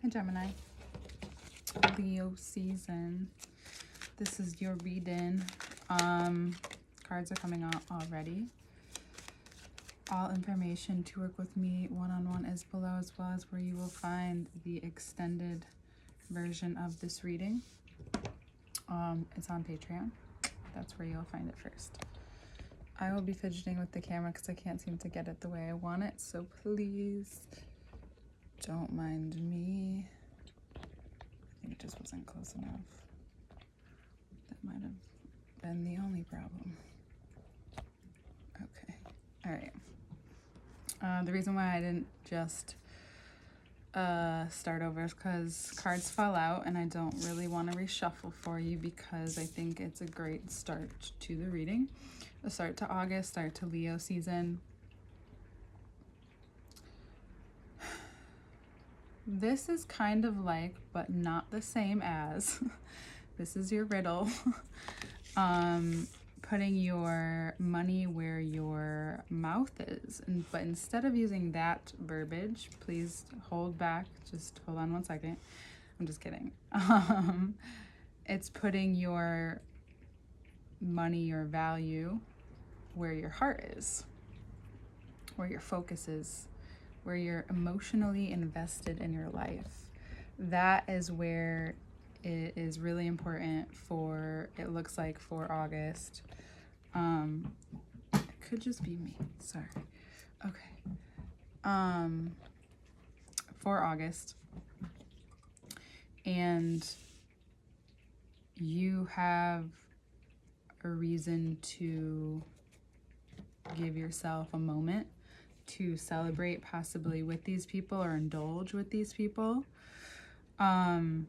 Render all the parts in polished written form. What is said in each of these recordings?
Hi Gemini, Leo season. This is your reading. Cards are coming out already. All information to work with me one-on-one is below, as well as where you will find the extended version of this reading. It's on Patreon. That's where you'll find it first. I will be fidgeting with the camera because I can't seem to get it the way I want it, so please don't mind me. I think it just wasn't close enough. That might have been the only problem. Okay, all right. The reason why I didn't just start over is because cards fell out and I don't really want to reshuffle for you, because I think it's a great start to the reading. A start to August, start to Leo season. This is kind of like, but not the same as, this is your riddle. Putting your money where your mouth is. But instead of using that verbiage, please hold back. Just hold on 1 second. I'm just kidding. It's putting your money, your value, where your heart is, where your focus is, where you're emotionally invested in your life. That is where it is really important for, it looks like, for August. It could just be me, sorry. Okay. For August. And you have a reason to give yourself a moment to celebrate, possibly with these people, or indulge with these people. But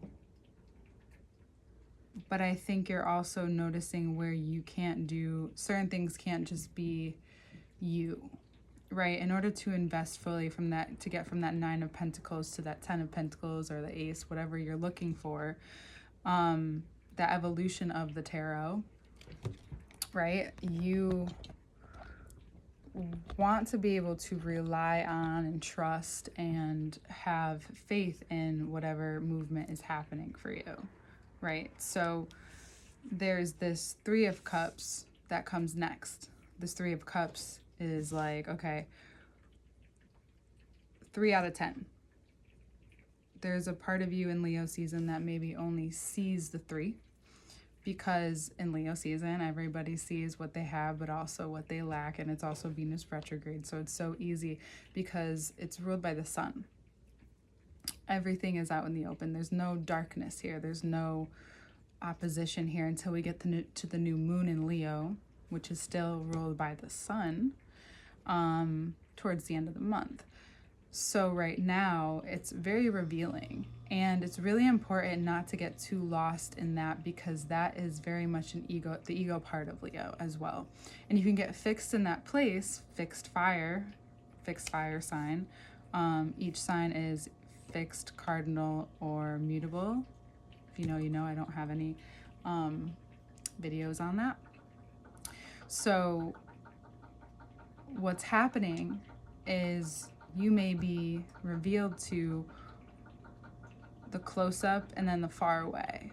I think you're also noticing where you can't do certain things, can't just be you, right? In order to invest fully from that, to get from that 9 of Pentacles to that 10 of Pentacles or the Ace, whatever you're looking for, that evolution of the tarot, right? You want to be able to rely on and trust and have faith in whatever movement is happening for you, right? So there's this 3 of Cups that comes next. This 3 of Cups is like, okay, 3 out of 10. There's a part of you in Leo season that maybe only sees the 3, because in Leo season, everybody sees what they have, but also what they lack. And it's also Venus retrograde. So it's so easy because it's ruled by the sun. Everything is out in the open. There's no darkness here. There's no opposition here until we get to the new moon in Leo, which is still ruled by the sun, towards the end of the month. So right now it's very revealing, and it's really important not to get too lost in that, because that is very much the ego part of Leo as well. And you can get fixed in that place, fixed fire sign. Each sign is fixed, cardinal, or mutable. If you know, you know. I don't have any videos on that. So what's happening is you may be revealed to the close-up and then the far away.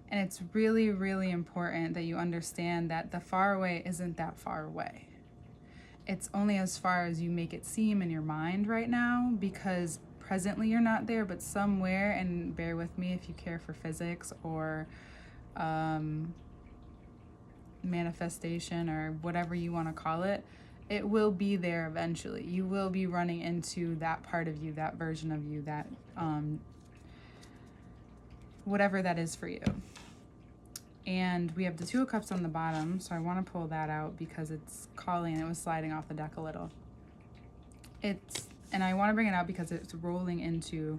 And it's really, really important that you understand that the far away isn't that far away. It's only as far as you make it seem in your mind right now, because presently you're not there, but somewhere, and bear with me if you care for physics or manifestation or whatever you want to call it, it will be there eventually. You will be running into that part of you, that version of you, that whatever that is for you. And we have the 2 of Cups on the bottom, so I want to pull that out because it's calling, and it was sliding off the deck a little. And I want to bring it out because it's rolling into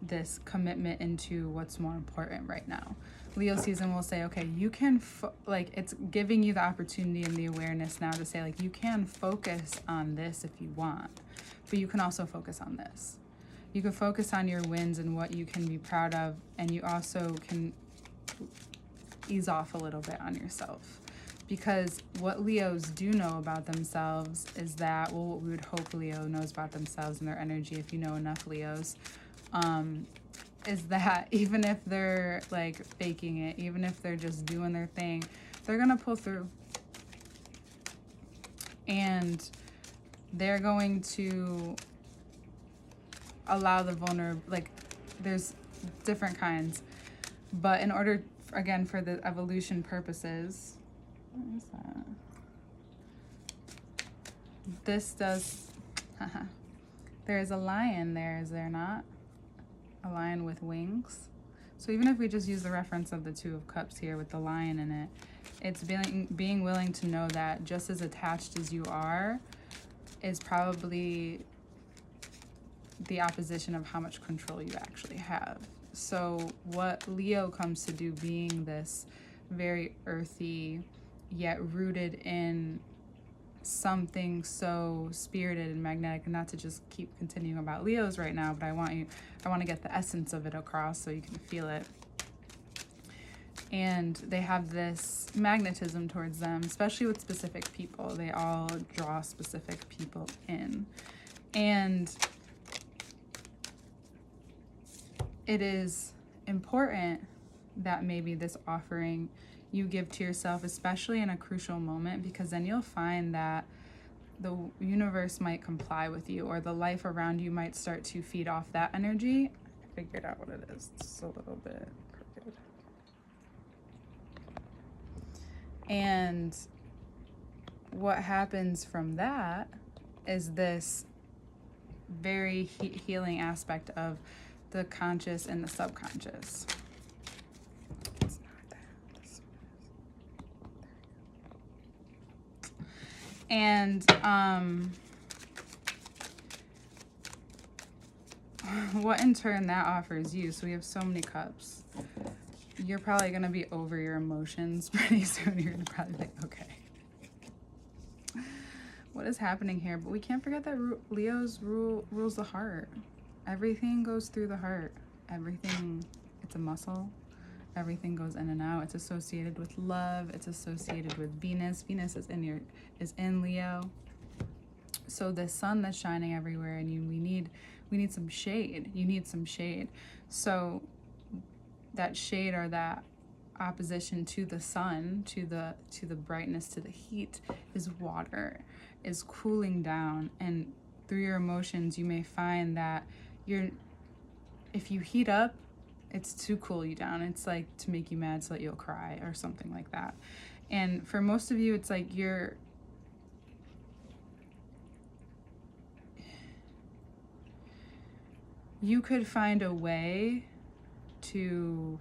this commitment into what's more important right now. Leo season will say, okay, you can, it's giving you the opportunity and the awareness now to say, like, you can focus on this if you want, but you can also focus on this. You can focus on your wins and what you can be proud of, and you also can ease off a little bit on yourself. Because what Leos do know about themselves is that, well, what we would hope Leo knows about themselves and their energy, if you know enough Leos, is that even if they're like faking it, even if they're just doing their thing, they're gonna pull through. And they're going to allow the like, there's different kinds. But in order, again, for the evolution purposes, what is that? This does, there's a lion there, is there not? A lion with wings. So even if we just use the reference of the Two of Cups here with the lion in it, it's being willing to know that just as attached as you are is probably the opposition of how much control you actually have. So what Leo comes to do, being this very earthy, yet rooted in something so spirited and magnetic, and not to just keep continuing about Leos right now, but I want to get the essence of it across so you can feel it. And they have this magnetism towards them, especially with specific people. They all draw specific people in. And it is important that maybe this offering you give to yourself, especially in a crucial moment, because then you'll find that the universe might comply with you, or the life around you might start to feed off that energy. I figured out what it is. It's a little bit crooked. And what happens from that is this very healing aspect of the conscious and the subconscious. It's not that. This one is. And what in turn that offers you. So we have so many cups. You're probably going to be over your emotions pretty soon. You're going to probably think, okay, what is happening here? But we can't forget that Leo's rules the heart. Everything goes through the heart. Everything, it's a muscle. Everything goes in and out. It's associated with love. It's associated with Venus. Venus is in Leo. So the sun that's shining everywhere, and we need some shade. You need some shade. So that shade, or that opposition to the sun, to the brightness, to the heat, is water, is cooling down. And through your emotions, you may find that if you heat up, it's to cool you down. It's like to make you mad so that you'll cry or something like that. And for most of you, it's like you could find a way to,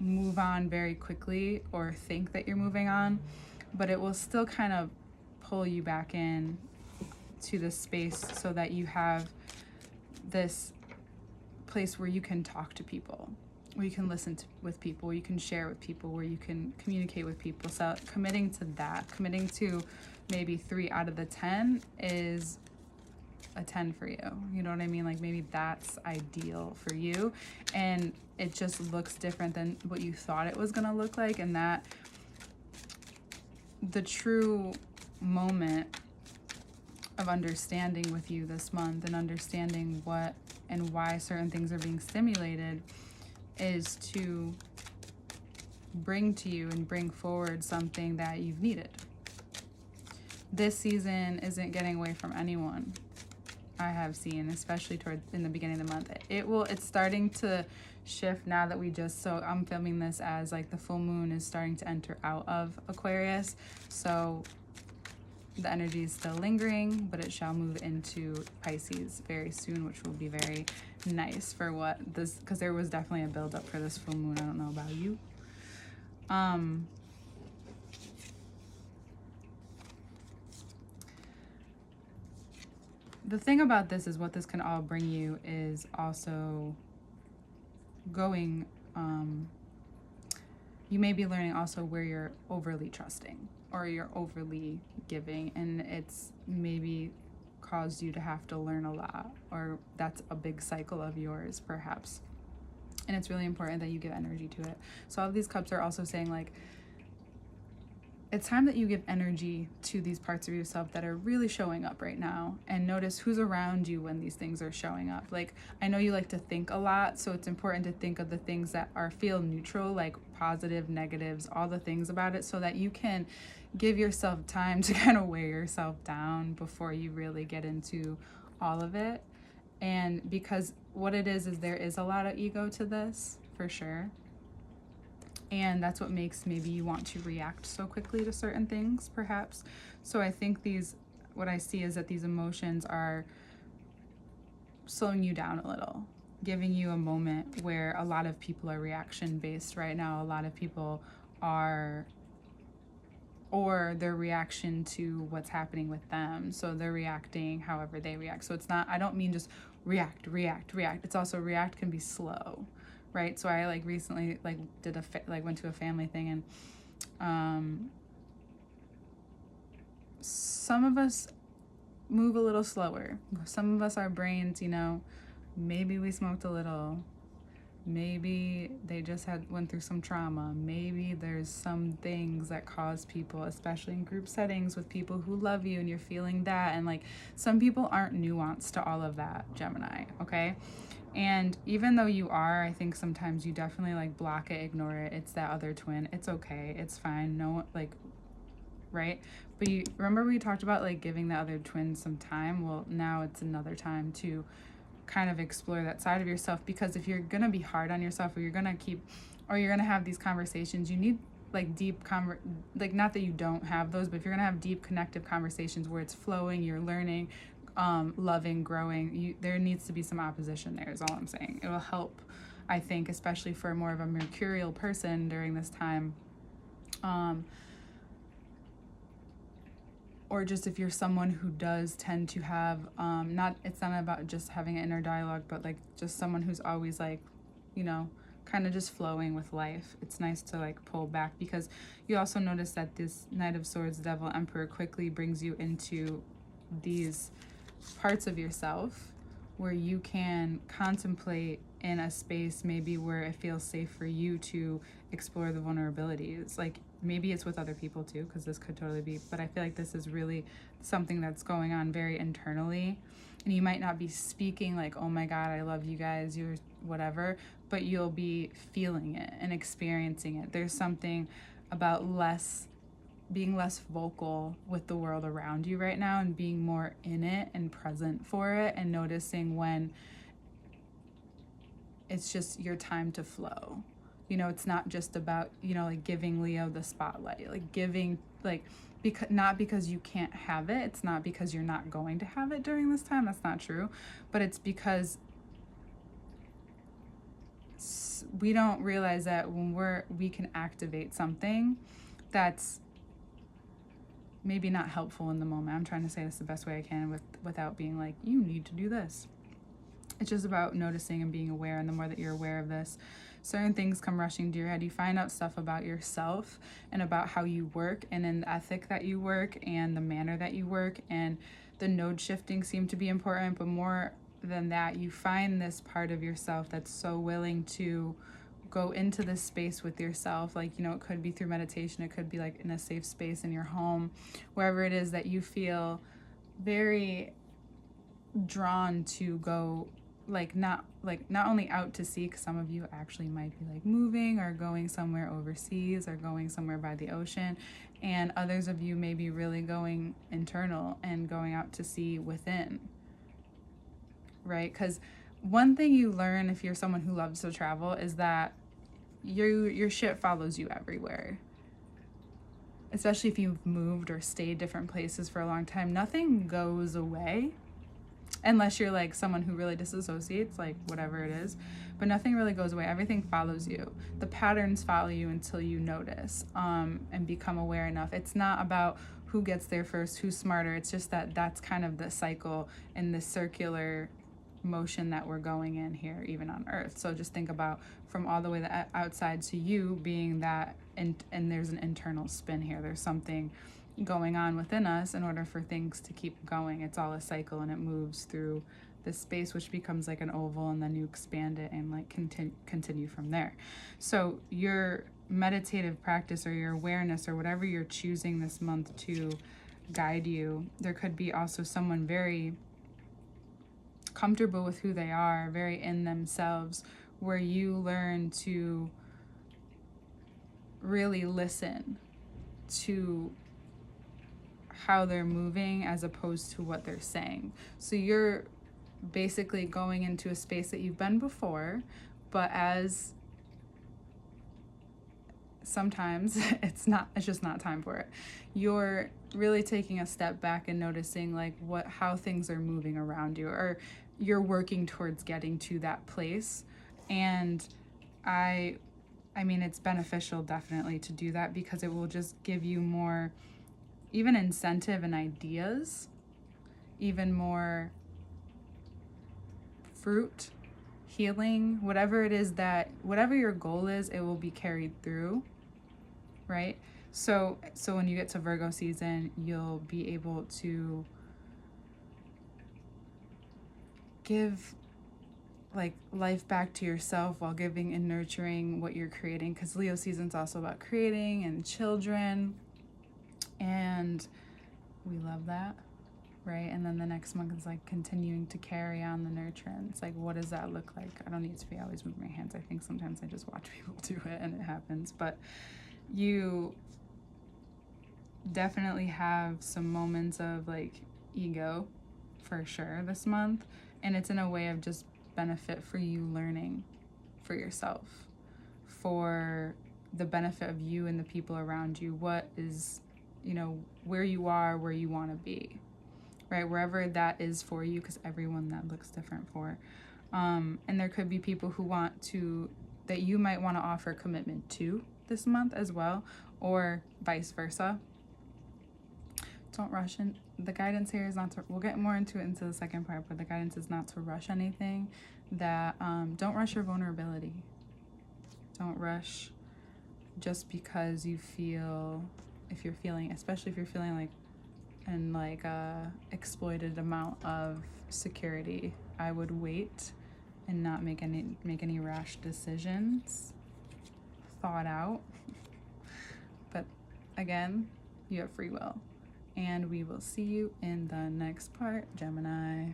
move on very quickly, or think that you're moving on, but it will still kind of pull you back in to the space, so that you have this place where you can talk to people, where you can listen with people, where you can share with people, where you can communicate with people. So committing to maybe 3 out of the 10 is a 10 for you. You know what I mean? Like, maybe that's ideal for you, and it just looks different than what you thought it was gonna look like. And that the true moment of understanding with you this month, and understanding what and why certain things are being stimulated, is to bring to you and bring forward something that you've needed. This season isn't getting away from anyone. I have seen, especially in the beginning of the month. It's starting to shift now that I'm filming this as like the full moon is starting to enter out of Aquarius. So the energy is still lingering, but it shall move into Pisces very soon, which will be very nice for because there was definitely a build up for this full moon. I don't know about you. The thing about this is, what this can all bring you is also going, you may be learning also where you're overly trusting, or you're overly giving, and it's maybe caused you to have to learn a lot, or that's a big cycle of yours perhaps. And it's really important that you give energy to it. So all of these cups are also saying, like, it's time that you give energy to these parts of yourself that are really showing up right now, and notice who's around you when these things are showing up. Like, I know you like to think a lot, so it's important to think of the things that feel neutral, like positive, negatives, all the things about it, so that you can give yourself time to kind of wear yourself down before you really get into all of it. And because what it is there is a lot of ego to this, for sure. And that's what makes maybe you want to react so quickly to certain things, perhaps. So I think what I see is that these emotions are slowing you down a little, giving you a moment where a lot of people are reaction based right now. A lot of people are, or their reaction to what's happening with them. So they're reacting however they react. So it's not, I don't mean just react. It's also react can be slow. Right. So I recently went to a family thing, and some of us move a little slower. Some of us, our brains, maybe we smoked a little, maybe they just went through some trauma, maybe there's some things that cause people, especially in group settings with people who love you and you're feeling that, and some people aren't nuanced to all of that, Gemini. Okay. And even though you are, I think sometimes you definitely block it, ignore it. It's that other twin. It's okay. It's fine. No, right? But you remember we talked about giving the other twin some time. Well, now it's another time to kind of explore that side of yourself, because if you're going to be hard on yourself, or you're going to have these conversations, you need deep not that you don't have those, but if you're going to have deep connective conversations where it's flowing, you're learning, loving, growing, there needs to be some opposition there, is all I'm saying. It will help, I think, especially for more of a mercurial person during this time. Or just if you're someone who does tend to have, it's not about just having an inner dialogue, but just someone who's always kind of just flowing with life. It's nice to pull back, because you also notice that this Knight of Swords, Devil, Emperor quickly brings you into these parts of yourself where you can contemplate in a space maybe where it feels safe for you to explore the vulnerabilities. Maybe it's with other people too, because this could totally be, but I feel like this is really something that's going on very internally, and you might not be speaking oh my God, I love you guys, you're whatever, but you'll be feeling it and experiencing it. There's something about being less vocal with the world around you right now, and being more in it and present for it, and noticing when it's just your time to flow. It's not just about, giving Leo the spotlight, giving, not because you can't have it. It's not because you're not going to have it during this time. That's not true. But it's because we don't realize that when we can activate something that's maybe not helpful in the moment. I'm trying to say this the best way I can without being you need to do this. It's just about noticing and being aware, and the more that you're aware of this, certain things come rushing to your head. You find out stuff about yourself and about how you work, and in the ethic that you work, and the manner that you work, and the node shifting seem to be important, but more than that, you find this part of yourself that's so willing to go into this space with yourself. It could be through meditation, it could be in a safe space in your home, wherever it is that you feel very drawn to go, not only out to sea, because some of you actually might be moving or going somewhere overseas or going somewhere by the ocean, and others of you may be really going internal and going out to sea within, right? Because one thing you learn if you're someone who loves to travel is that your shit follows you everywhere. Especially if you've moved or stayed different places for a long time, nothing goes away. Unless you're someone who really disassociates, whatever it is, but nothing really goes away. Everything follows you. The patterns follow you until you notice, and become aware enough. It's not about who gets there first, who's smarter. It's just that's kind of the cycle and the circular motion that we're going in here, even on Earth. So just think about from all the way the outside to you being that, and there's an internal spin here. There's something going on within us in order for things to keep going. It's all a cycle, and it moves through this space, which becomes an oval, and then you expand it and continue from there. So you're meditative practice or your awareness or whatever you're choosing this month to guide you. There could be also someone very comfortable with who they are, very in themselves, where you learn to really listen to how they're moving as opposed to what they're saying. So you're basically going into a space that you've been before, but as sometimes it's just not time for it. You're really taking a step back and noticing like how things are moving around you, or you're working towards getting to that place. And I mean, it's beneficial definitely to do that, because it will just give you more even incentive and ideas, even more fruit, healing, whatever it is whatever your goal is, it will be carried through, right? So when you get to Virgo season, you'll be able to give like life back to yourself while giving and nurturing what you're creating, because Leo season's also about creating and children, and we love that, right? And then the next month is like continuing to carry on the nurturance. Like, what does that look like? I don't need to be always moving my hands. I think sometimes I just watch people do it and it happens. But you definitely have some moments of like ego for sure this month. And it's in a way of just benefit for you learning for yourself, for the benefit of you and the people around you. What is, where you are, where you want to be, right? Wherever that is for you, because everyone that looks different for. And there could be people who that you might want to offer commitment to this month as well, or vice versa. Don't rush in. The guidance here is not to, we'll get more into it into the second part, but the guidance is not to rush anything. Don't rush your vulnerability. Don't rush just because especially if you're feeling like in like a exploited amount of security, I would wait and not make any rash decisions, thought out. But again, you have free will. And we will see you in the next part, Gemini.